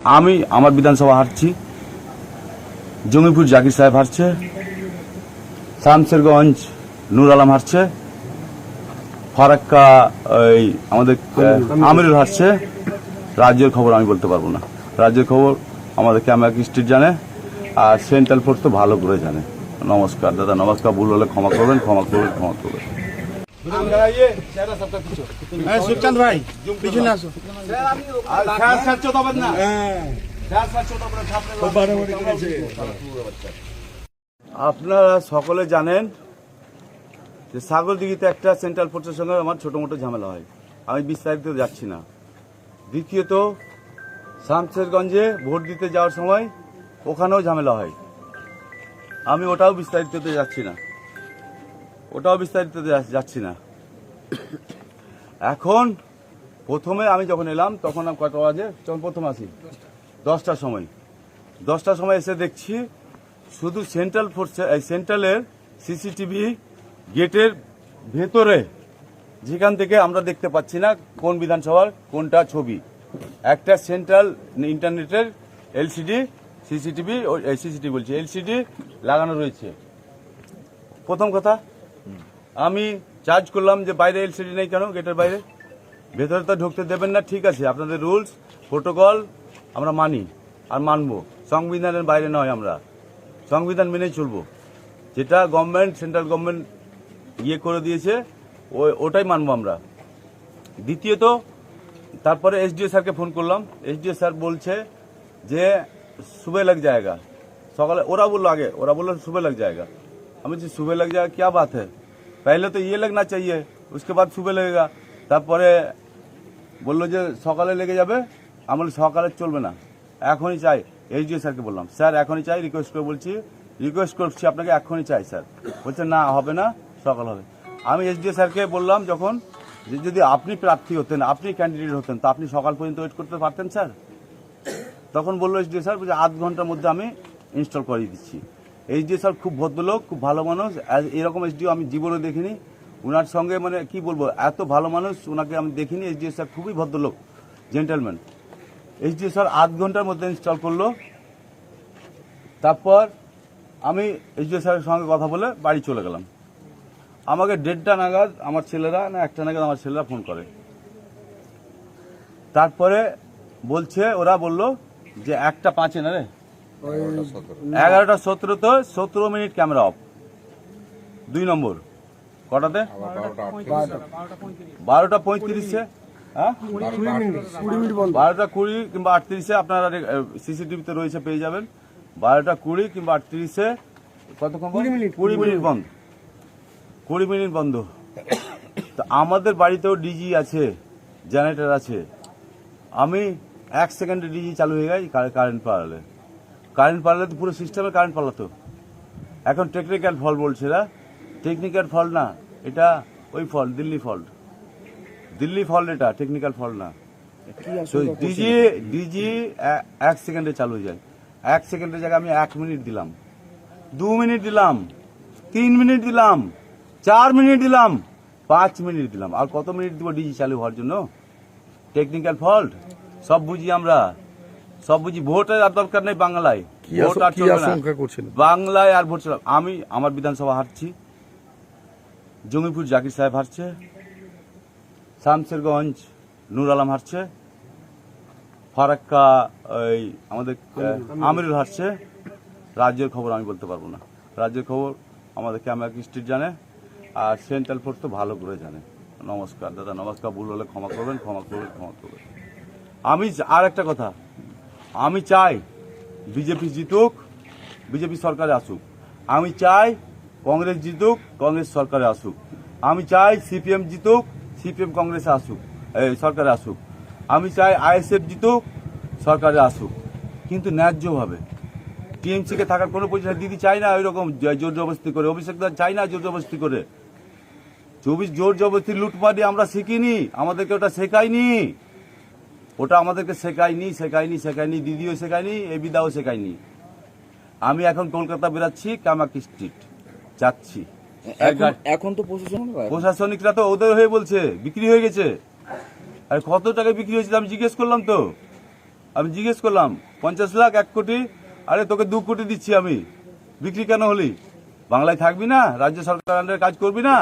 আমি আমার বিধানসভা হারছি, জঙ্গিপুর জাকির সাহেব হারছে, শামসেরগঞ্জ নূর আলম হারছে, ফারাক্কা আমাদের আমিরুল হারছে। রাজ্যের খবর আমি বলতে পারবো না, রাজ্যের খবর আমাদের ক্যামেরা স্ট্রিট জানে, আর সেন্ট্রাল ফোর্স তো ভালো করে জানে। নমস্কার দাদা, নমস্কার। ভুল হলে ক্ষমা করবেন, ক্ষমা করবেন, ক্ষমা করবেন। सुखचंद भाई पीछे ना আপনারা সকলে জানেন যে ছাগলদিঘিতে একটা সেন্ট্রাল ফোর্সের সঙ্গে আমার ছোট মোটো ঝামেলা হয়, আমি বিস্তারিত যাচ্ছি না। দ্বিতীয়ত, শামসেরগঞ্জে ভোট দিতে যাওয়ার সময় ওখানেও ঝামেলা হয়, আমি ওটাও বিস্তারিত যাচ্ছি না। এখন প্রথমে আমি যখন এলাম তখন কত বাজে, যখন প্রথম আসি 10টার সময় এসে দেখছি শুধু সেন্ট্রাল ফোর্সে সেন্ট্রালের সিসিটিভি গেটের ভেতরে, যেখান থেকে আমরা দেখতে পাচ্ছি না কোন বিধানসভার কোনটা ছবি, একটা সেন্ট্রাল ইন্টারনেটের সিসিটিভি এলসিডি লাগানো রয়েছে। প্রথম কথা, আমি চার্জ করলাম যে বাইরে এলসিডি নেই কেন, গেটের বাইরে, ভেতরে তো ঢুকতে দেবেন না। ঠিক আছে, আপনাদের রুলস প্রোটোকল আমরা মানি আর মানবো, সংবিধানের বাইরে নয়, আমরা সংবিধান মেনেই চলবো। যেটা গভর্নমেন্ট, সেন্ট্রাল গভর্নমেন্ট করে দিয়েছে ওটাই মানবো আমরা। দ্বিতীয়ত, তারপরে এসডিও স্যারকে ফোন করলাম, এসডিও স্যার বলছে যে सुबह लग जाएगा। सकाले ओरा बोलो सुबह लग जाएगा। আমি বলছি सुबह लग जाएगा क्या बात है, पहले तो ये लगना चाहिए, उसके बाद सुबह लगेगा। তারপরে বললো যে সকালে লেগে যাবে। আমি বলি সকালে চলবে না, এখনই চাই। এইচডিও স্যারকে বললাম, স্যার এখনই চাই, রিকোয়েস্ট করছি আপনাকে, এখনই চাই স্যার। বলছে না, হবে না, সকাল হবে। আমি এইচডিও স্যারকে বললাম যখন, যে যদি আপনি প্রার্থী হতেন, আপনি ক্যান্ডিডেট হতেন, তো আপনি সকাল পর্যন্ত ওয়েট করতে পারতেন স্যার। তখন বললো এইচডিও স্যার যে 8 ঘন্টার মধ্যে আমি ইনস্টল করিয়ে দিচ্ছি। এইচডিও স্যার খুব ভদ্রলোক, খুব ভালো মানুষ, এরকম এইচডিও আমি জীবনে দেখিনি। ওনার সঙ্গে মানে কি বলবো, এত ভালো মানুষ ওনাকে আমি দেখিনি। এইচডিও স্যার খুবই ভদ্রলোক, জেন্টেলম্যান। এইচডিও স্যার 8 ঘন্টার মধ্যে ইনস্টল করলো। তারপর আমি এইচডিও স্যারের সঙ্গে কথা বলে বাড়ি চলে গেলাম। আমাকে 1:30 নাগাদ আমার ছেলেরা, না 1টা নাগাদ আমার ছেলেরা ফোন করে। তারপরে বলছে, ওরা বললো যে 1:05 না রে, 11:17 তো 17 মিনিট ক্যামেরা অফ। 2 নম্বর কটাতে, 12:35, হ্যাঁ 12:20 কিংবা 38-এ আপনারা সিসিটিভিতে রয়েছে, পেয়ে যাবেন। 12:20 কিংবা 38-এ কতক্ষণ, 20 মিনিট বন্ধ, 20 মিনিট বন্ধ। তো আমাদের বাড়িতেও ডিজি আছে, জেনারেটর আছে। আমি 1 সেকেন্ডে ডিজি চালু হয়ে গেছে। কারেন্ট পালালে তো পুরো সিস্টেমে কারেন্ট পালাতো। এখন টেকনিক্যাল ফল্ট বলছে না, টেকনিক্যাল ফল্ট না, এটা ওই ফল্ট, দিল্লি ফল্ট, এটা টেকনিক্যাল ফল্ট না। ডিজি 1 সেকেন্ডে চালু হয়ে যায়। 1 সেকেন্ডের জায়গায় আমি 1 মিনিট দিলাম, 2 মিনিট দিলাম, 3 মিনিট দিলাম, 4 মিনিট দিলাম, 5 মিনিট দিলাম। আর কত মিনিট দিব ডিজি চালু হওয়ার জন্য? টেকনিক্যাল ফল্ট সব বুঝি আমরা, সব বুঝি। ভোটের আর দরকার নেই বাংলায়, ভোট আর চলবে না বাংলায়, আর ভোট চলবে। আমি আমার বিধানসভা হারছি, জঙ্গিপুর জাকির সাহেব হারছে, শামসেরগঞ্জ নূর আলম হারছে, ফারাক্কা আমাদের আমিরুল হারছে। রাজ্যের খবর আমি বলতে পারবো না, রাজ্যের খবর আমাদের ক্যামেরা স্ট্রিট জানে, আর সেন্ট্রাল ফোর্স তো ভালো করে জানে। নমস্কার দাদা, নমস্কার। ভুল হলে ক্ষমা করবেন, ক্ষমা করবেন, ক্ষমা করবেন। আমি আর একটা কথা, আমি চাই বিজেপি জিতুক, বিজেপি সরকারে আসুক। আমি চাই কংগ্রেস জিতুক, কংগ্রেস সরকারে আসুক। আমি চাই সিপিএম জিতুক, সিপিএম কংগ্রেসে আসুক, সরকারে আসুক। আমি চাই আইএসএফ জিতুক, সরকারে আসুক, কিন্তু ন্যায্যভাবে। টিএমসিকে থাকার কোনো পজিশন দিদি চাই না ওই রকম জোর জবরদস্তি করে। অভিষেক দা চাই না জোর জবরদস্তি করে। 24 জোর জবরদস্তি লুটপাটি আমরা শিখিনি, আমাদেরকে ওটা শেখায়নি, ওটা আমাদেরকে শেখায়নি, দিদিও শেখায়নি, এবিদাও শেখায়নি। আমি এখন কলকাতা বেরাচ্ছি, কামাকি স্ট্রিট যাচ্ছি। এখন তো প্রশাসনিকরা তো ওদের হয়ে বলছে বিক্রি হয়ে গেছে। আর কত টাকা বিক্রি হয়েছে আমি জিজ্ঞেস করলাম, তো আমি জিজ্ঞেস করলাম 50 লাখ 1 কোটি, আরে তোকে 2 কোটি দিচ্ছি আমি, বিক্রি কেন হলি? বাংলায় থাকবি না? রাজ্য সরকার আন্ডারে কাজ করবি না?